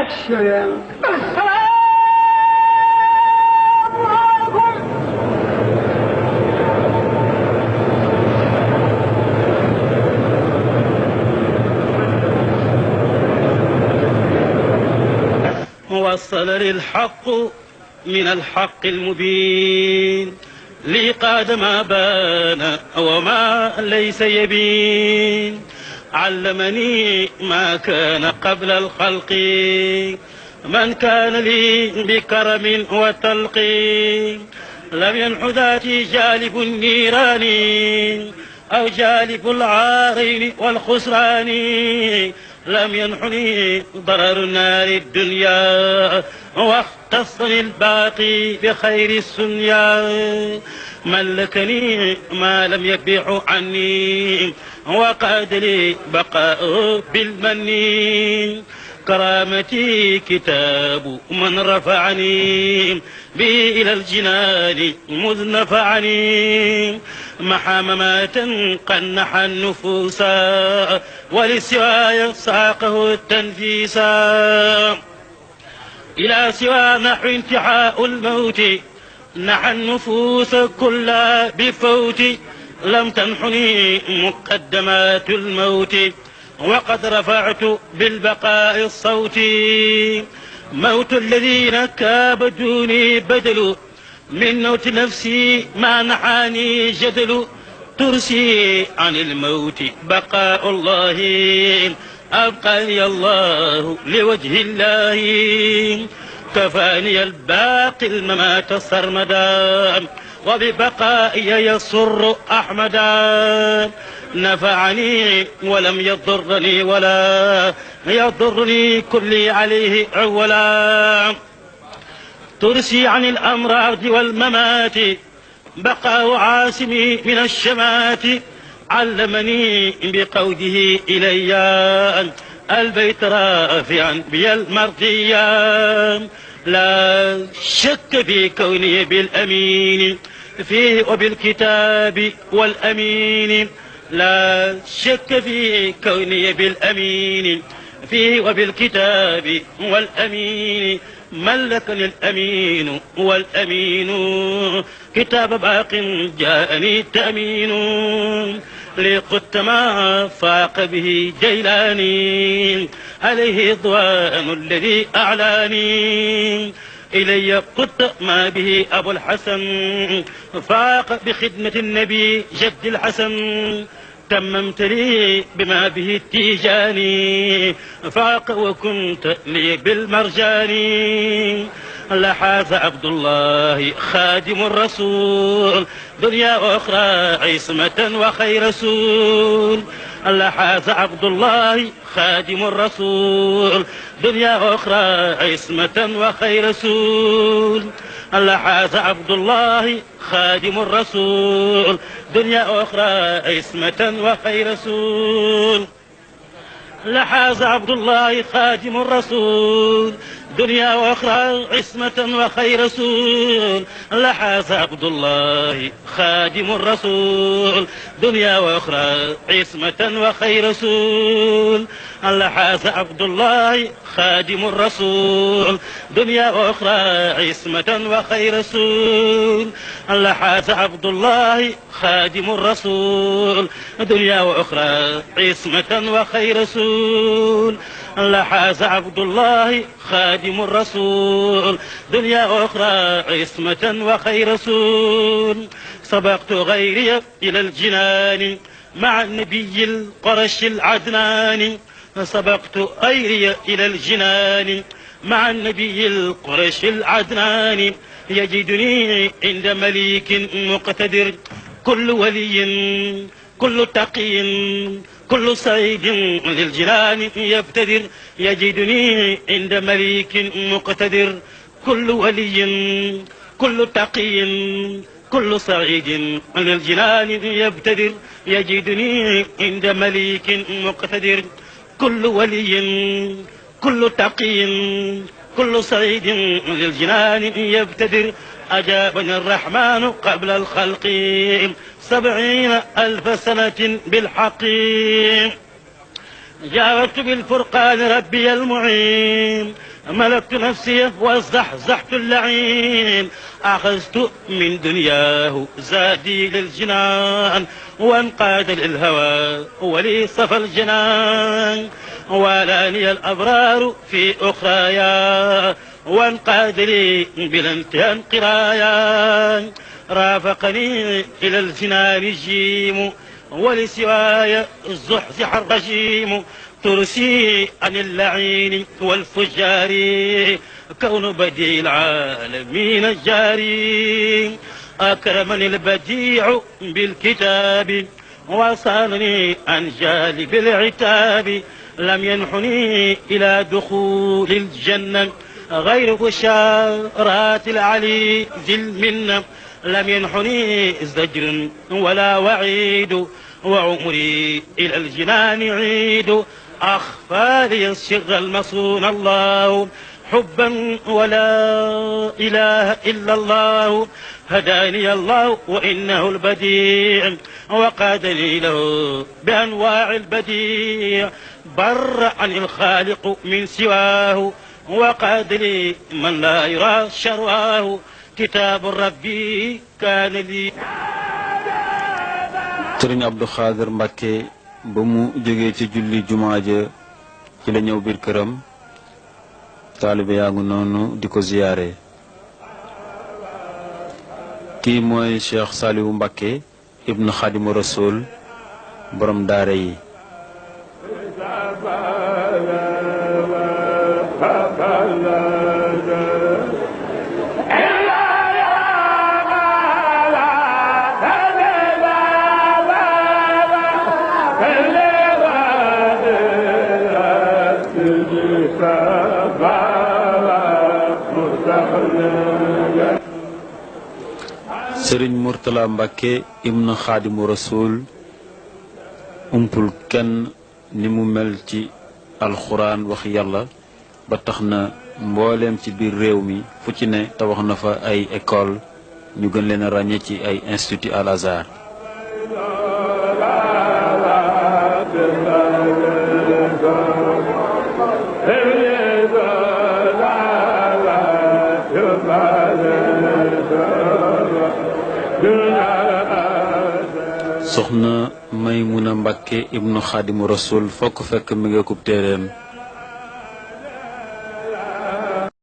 السلام. وصل للحق من الحق المبين لي قاد ما بان وما ليس يبين علمني ما كان قبل الخلق من كان لي بكرم وتلقي لم ينح ذاتي جالب النيران أو جالب العارين والخسران لم ينحني ضرر نار الدنيا واختصني الباقي بخير السنيا ملكني ما لم يبيع عني وقعد لي بقاء بالمن كرامتي كتاب من رفعني به إلى الجنان مذ نفعني محى مماتا قنح النفوس ولسواي ساقه التنفيسا إلى سوى نحو انتحاء الموت نحى النفوس كلها بفوت لم تنحني مقدمات الموت وقد رفعت بالبقاء الصوت موت الذين كابدوني بدل من موت نفسي ما نحاني جدل ترسي عن الموت بقاء الله أبقاني الله لوجه الله كفاني الباقي الممات سرمدا وببقائي يسر أحمدا نفعني ولم يضرني ولا يضرني كلي عليه عولا ترسي عن الأمراض والممات بقاء عاصمي من الشمات علمني بقوله إلي البيت رافعا بي المرضية لا شك في كوني بالأمين فيه وبالكتاب والأمين لا شك في كوني بالأمين فيه وبالكتاب والأمين ملكني الأمين والأمين كتاب باق جاءني تأمين لقدت ما فاق به جيلاني عليه ضوان الذي أعلاني إلي قدت ما به أبو الحسن فاق بخدمة النبي جد الحسن تممت لي بما به التيجاني فاق وكنت لي بالمرجان لحاز عبد الله خادم الرسول دنيا وأخرى عصمة وخير رسول لحاز عبد الله خادم الرسول دنيا وأخرى عصمة وخير رسول لحاز عبد الله خادم الرسول دنيا أخرى عصمة وخير رسول لحاز عبد الله خادم الرسول دنيا وأخرى عصمة وخير رسول لحاز عبد الله خادم الرسول دنيا وأخرى عصمة وخير رسول لحاز عبد الله خادم الرسول دنيا وأخرى عصمة وخير رسول لحاز عبد الله خادم الرسول دنيا وأخرى عصمة وخير رسول لحاز عبد الله خادم الرسول دنيا وأخرى عصمة وخير رسول سبقت غيري إلى الجنان مع النبي القرش العدنان سبقت غيري إلى الجنان مع النبي القرش العدنان يجدني عند مليك مقتدر كل ولي كل تقي كل سعيد للجنان يبتدر يجدني عند مليك مقتدر كل ولي كل تقي كل سعيد للجنان يبتدر يجدني عند مليك مقتدر كل ولي كل تقي كل سعيد للجنان يبتدر أجابني الرحمن قبل الخلق 70,000 سنة بالحق جاوبت بالفرقان ربي المعين ملكت نفسي وازحزحت اللعين أخذت من دنياه زادي للجنان وانقاد للهوى ولي صفى الجنان ولاني الأبرار في أخرايا وانقاد لي بلا انتهاء قرايا رافقني إلى الجنان الجيم ولسواي الزحزح الرجيم ترسي عن اللعين والفجار كون بديع العالمين الجاري أكرمني البديع بالكتاب وصانني عن جالب العتاب لم ينحني إلى دخول الجنة غير بشارات العلي ذي المنة لم ينحني زجر ولا وعيد وعمري إلى الجنان عيد أخفى لي السر المصون الله حبا ولا إله إلا الله هداني الله وإنه البديع وقادني له بأنواع البديع بر عن الخالق من سواه وقاد لي من لا يرى شرواه كتاب ربي كان لي. Sëriñ Abdou Khadir Mbacke ba mu jógee ci julli jumaa ja ci la ñëw biir këram taalibe yaa ngi noonu di ko ziyaare kii mooy Cheikh Saliou Mbacke ibnu Khadimu Rasul borom daara yi Sëriñ Mourtala Mbacke ibnu Xaadimu Rasul umpul kenn ni mu mel ci alxuraan wax yàlla ba tax na mbooleem ci biir réew mi fu ci ne tabax na fa ay école ñu gën leen a ràññee ci ay institut Al Azhar soxna Maymuna Mbacke ibnu Xaadimu Rasul fokk fekk mi nga kub téeréem